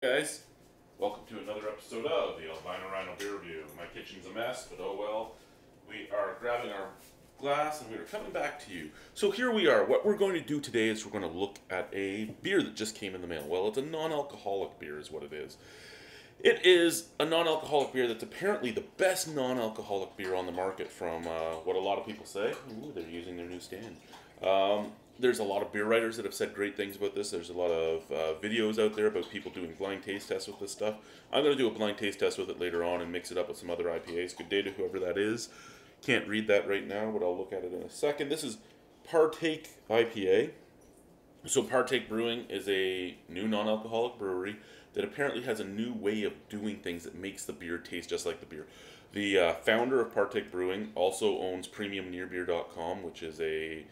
Guys, welcome to another episode of the Albino Rhino beer review. My kitchen's a mess, but oh well. We are grabbing our glass and we are coming back to you. So here we are. What we're going to do today is we're going to look at a beer that just came in the mail. Well, it's a non-alcoholic beer is what it is. It is a non-alcoholic beer that's apparently the best non-alcoholic beer on the market from what a lot of people say. Ooh, they're using their new stand. There's a lot of beer writers that have said great things about this. There's a lot of videos out there about people doing blind taste tests with this stuff. I'm going to do a blind taste test with it later on and mix it up with some other IPAs. Good day to whoever that is. Can't read that right now, but I'll look at it in a second. This is Partake IPA. So Partake Brewing is a new non-alcoholic brewery that apparently has a new way of doing things that makes the beer taste just like the beer. The founder of Partake Brewing also owns PremiumNearBeer.com, which is a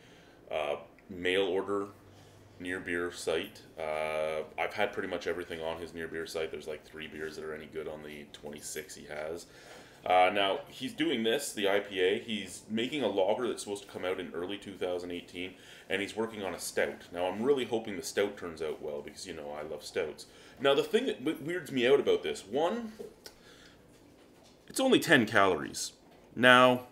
mail order near beer site. I've had pretty much everything on his near beer site. There's like 3 beers that are any good on the 26 he has. Now he's doing this, the IPA. He's making a lager that's supposed to come out in early 2018, and he's working on a stout. Now I'm really hoping the stout turns out well because, you know, I love stouts. Now the thing that weirds me out about this, one, it's only 10 calories. Now,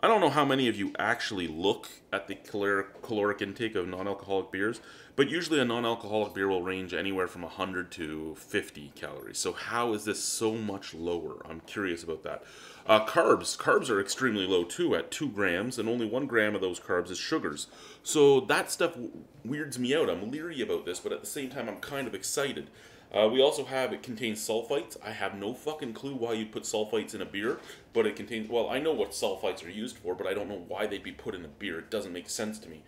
I don't know how many of you actually look at the caloric intake of non-alcoholic beers, but usually a non-alcoholic beer will range anywhere from 100 to 50 calories. So how is this so much lower? I'm curious about that. Carbs are extremely low too at 2 grams, and only 1 gram of those carbs is sugars. So that stuff weirds me out. I'm leery about this, but at the same time I'm kind of excited. We also have, it contains sulfites. I have no fucking clue why you'd put sulfites in a beer, but it contains, well, I know what sulfites are used for, but I don't know why they'd be put in a beer. It doesn't make sense to me.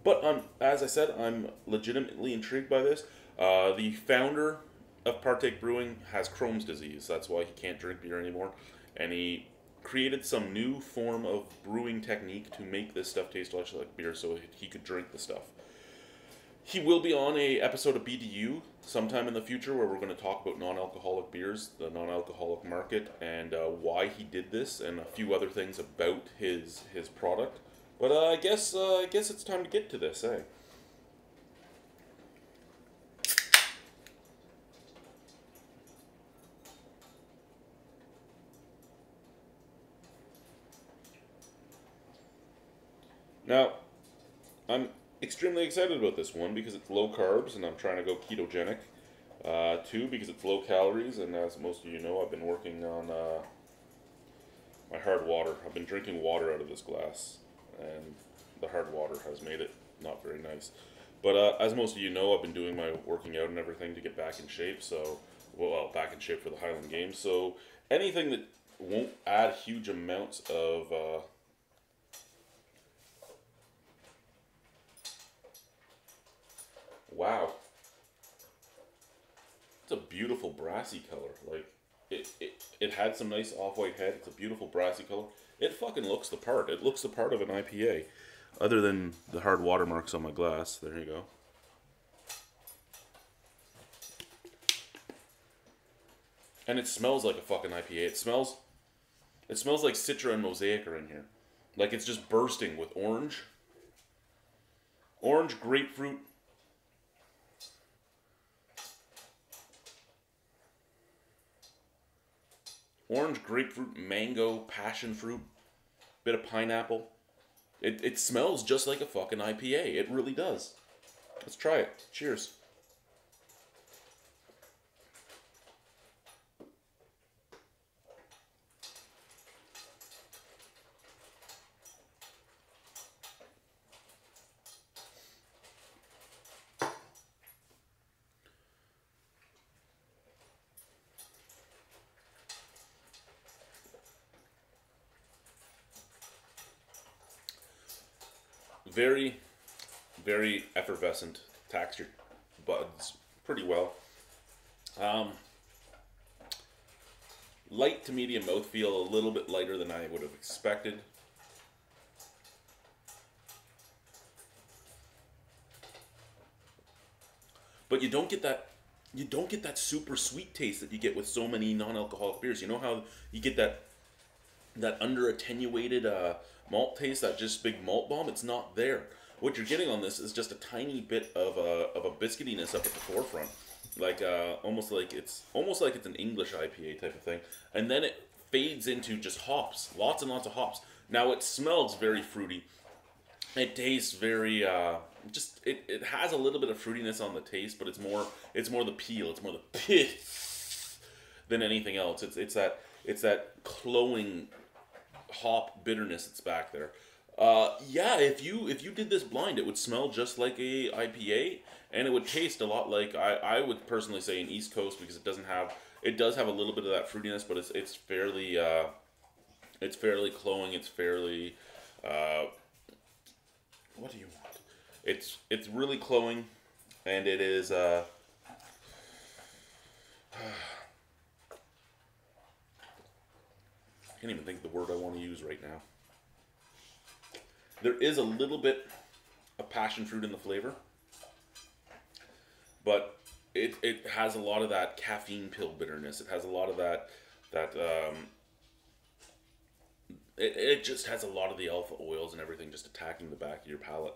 But as I said, I'm legitimately intrigued by this. The founder of Partake Brewing has Crohn's disease. That's why he can't drink beer anymore. And he created some new form of brewing technique to make this stuff taste like beer so he could drink the stuff. He will be on a episode of BDU sometime in the future where we're going to talk about non-alcoholic beers, the non-alcoholic market, and why he did this, and a few other things about his product. But I guess it's time to get to this, eh? Now, I'm extremely excited about this one because it's low carbs and I'm trying to go ketogenic. 2, because it's low calories, and as most of you know, I've been working on my hard water. I've been drinking water out of this glass, and the hard water has made it not very nice. But as most of you know, I've been doing my working out and everything to get back in shape. So, well, back in shape for the Highland Games. So anything that won't add huge amounts of wow. It's a beautiful brassy color. Like, it had some nice off-white head. It's a beautiful brassy color. It fucking looks the part. It looks the part of an IPA. Other than the hard watermarks on my glass. There you go. And it smells like a fucking IPA. It smells like Citra and Mosaic are in here. Like, it's just bursting with orange. Orange, grapefruit, mango, passion fruit, bit of pineapple. It smells just like a fucking IPA. It really does. Let's try it. Cheers. Very, very effervescent texture, buds pretty well. Light to medium mouthfeel, a little bit lighter than I would have expected. But you don't get that super sweet taste that you get with so many non-alcoholic beers. You know how you get that under attenuated malt taste, that just big malt bomb? It's not there. What you're getting on this is just a tiny bit of a biscuitiness up at the forefront. like almost like it's an English IPA type of thing, and then it fades into just hops, lots and lots of hops. Now it smells very fruity. It tastes very just it has a little bit of fruitiness on the taste, but it's more the peel, it's more the pith than anything else. It's that cloying hop bitterness that's back there. Yeah, if you did this blind, it would smell just like a IPA, and it would taste a lot like I would personally say an East Coast, because it does have a little bit of that fruitiness, but it's fairly cloying. It's fairly what do you want? It's really cloying, and it is I can't even think of the word I want to use right now. There is a little bit of passion fruit in the flavor, but it has a lot of that caffeine pill bitterness. It has a lot of that it just has a lot of the alpha oils and everything just attacking the back of your palate.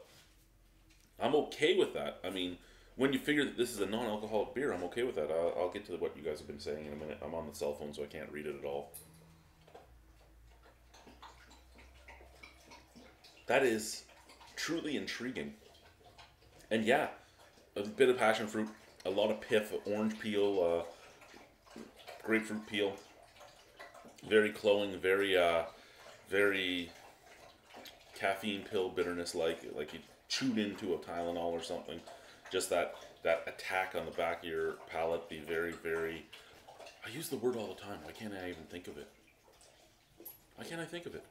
I'm okay with that. I mean, when you figure that this is a non-alcoholic beer, I'm okay with that. I'll get to what you guys have been saying in a minute. I'm on the cell phone, so I can't read it at all. That is truly intriguing. And yeah, a bit of passion fruit, a lot of pith, orange peel, grapefruit peel. Very cloying, very caffeine pill bitterness, like you chewed into a Tylenol or something. Just that attack on the back of your palate. The very. I use the word all the time. Why can't I even think of it? Why can't I think of it?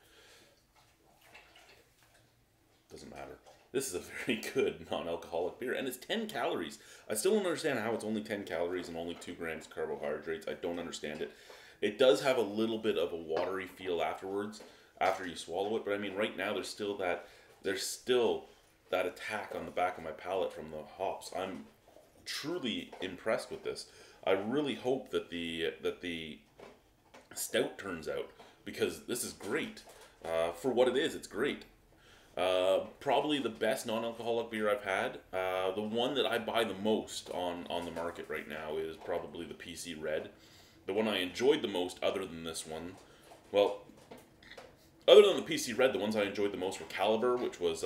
Doesn't matter. This is a very good non-alcoholic beer, and it's 10 calories. I still don't understand how it's only 10 calories and only 2 grams carbohydrates. I don't understand it. It does have a little bit of a watery feel afterwards, after you swallow it, but I mean, right now there's still that attack on the back of my palate from the hops. I'm truly impressed with this. I really hope that the stout turns out, because this is great. For what it is, it's great. Probably the best non-alcoholic beer I've had. The one that I buy the most on the market right now is probably the PC Red. The one I enjoyed the most, other than this one, well, other than the PC Red, the ones I enjoyed the most were Caliber, which was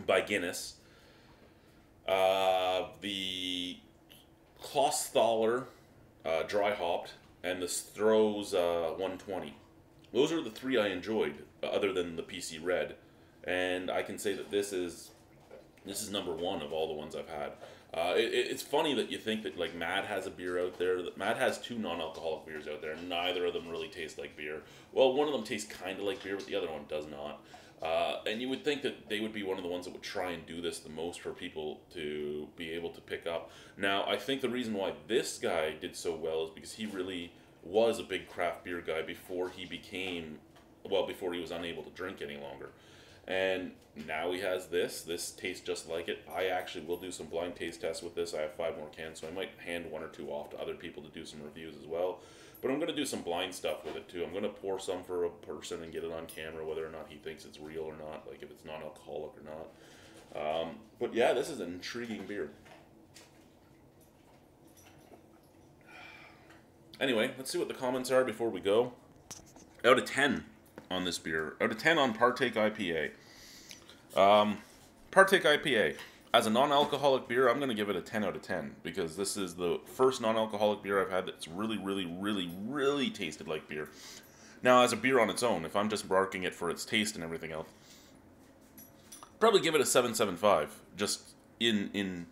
by Guinness, the Klosthaler dry hopped, and the Stroh's 120. Those are the 3 I enjoyed, other than the PC Red. And I can say that this is number 1 of all the ones I've had. It's funny that you think that like Mad has a beer out there. That Mad has 2 non-alcoholic beers out there, and neither of them really taste like beer. Well, one of them tastes kind of like beer, but the other one does not. And you would think that they would be one of the ones that would try and do this the most for people to be able to pick up. Now, I think the reason why this guy did so well is because he really was a big craft beer guy before he was unable to drink any longer. And now he has this. This tastes just like it. I actually will do some blind taste tests with this. I have 5 more cans, so I might hand 1 or 2 off to other people to do some reviews as well. But I'm going to do some blind stuff with it too. I'm going to pour some for a person and get it on camera, whether or not he thinks it's real or not, like if it's non-alcoholic or not. But yeah, this is an intriguing beer. Anyway, let's see what the comments are before we go. Out of 10 on this beer. Out of 10 on Partake IPA. Partake IPA. As a non-alcoholic beer, I'm going to give it a 10 out of 10. Because this is the first non-alcoholic beer I've had that's really, really, really, really tasted like beer. Now, as a beer on its own, if I'm just marking it for its taste and everything else, probably give it a 7.75. Just in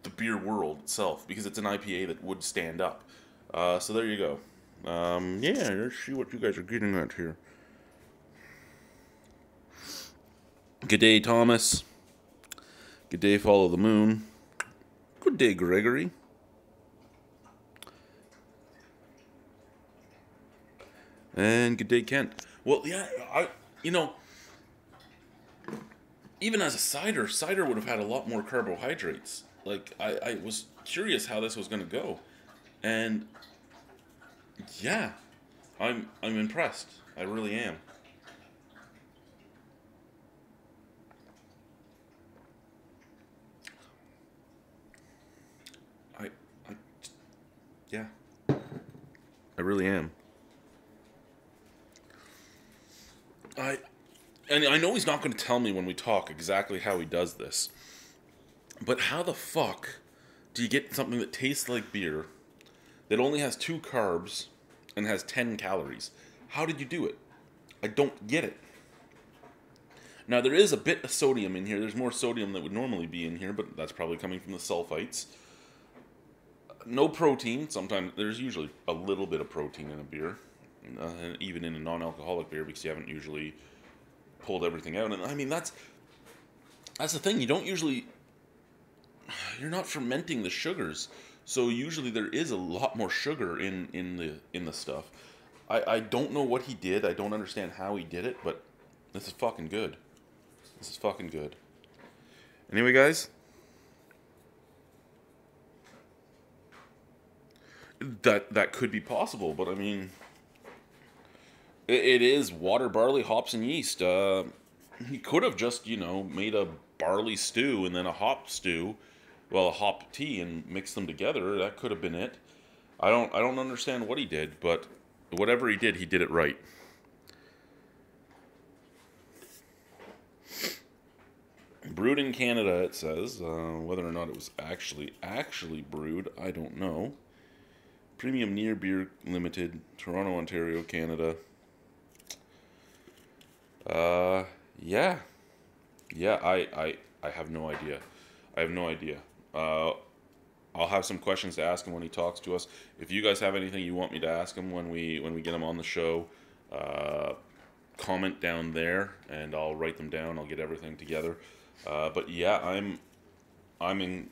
the beer world itself. Because it's an IPA that would stand up. So there you go. Yeah, let's see what you guys are getting at here. Good day, Thomas. Good day, Follow the Moon. Good day, Gregory. And good day, Kent. Well, yeah, even as a cider would have had a lot more carbohydrates. Like, I was curious how this was going to go. And, yeah, I'm impressed. I really am. Yeah. I really am. And I know he's not going to tell me when we talk exactly how he does this. But how the fuck do you get something that tastes like beer, that only has 2 carbs, and has 10 calories? How did you do it? I don't get it. Now, there is a bit of sodium in here. There's more sodium that would normally be in here, but that's probably coming from the sulfites. No protein. Sometimes there's usually a little bit of protein in a beer, even in a non-alcoholic beer, because you haven't usually pulled everything out. And I mean, that's the thing. You don't usually, you're not fermenting the sugars, so usually there is a lot more sugar in the stuff. I don't know what he did. I don't understand how he did it, but this is fucking good. This is fucking good. Anyway, guys, that could be possible, but I mean, it is water, barley, hops, and yeast. He could have just, made a barley stew and then a hop stew, well, a hop tea, and mixed them together. That could have been it. I don't understand what he did, but whatever he did it right. Brewed in Canada, it says. Whether or not it was actually brewed, I don't know. Premium Near Beer Limited, Toronto, Ontario, Canada. Yeah, I have no idea. I have no idea. I'll have some questions to ask him when he talks to us. If you guys have anything you want me to ask him when we get him on the show, comment down there, and I'll write them down. I'll get everything together. But yeah, I'm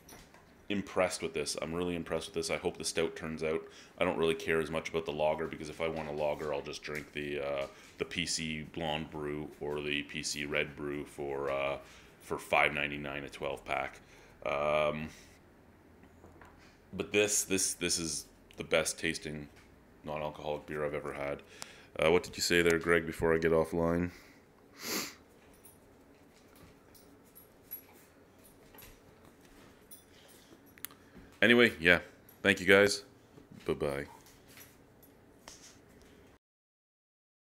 impressed with this. I'm really impressed with this. I hope the stout turns out. I don't really care as much about the lager, because if I want a lager, I'll just drink the PC Blonde Brew or the PC Red Brew for $5.99 a 12-pack. But this is the best tasting non-alcoholic beer I've ever had. What did you say there, Greg, before I get offline? Anyway, yeah. Thank you, guys. Bye-bye.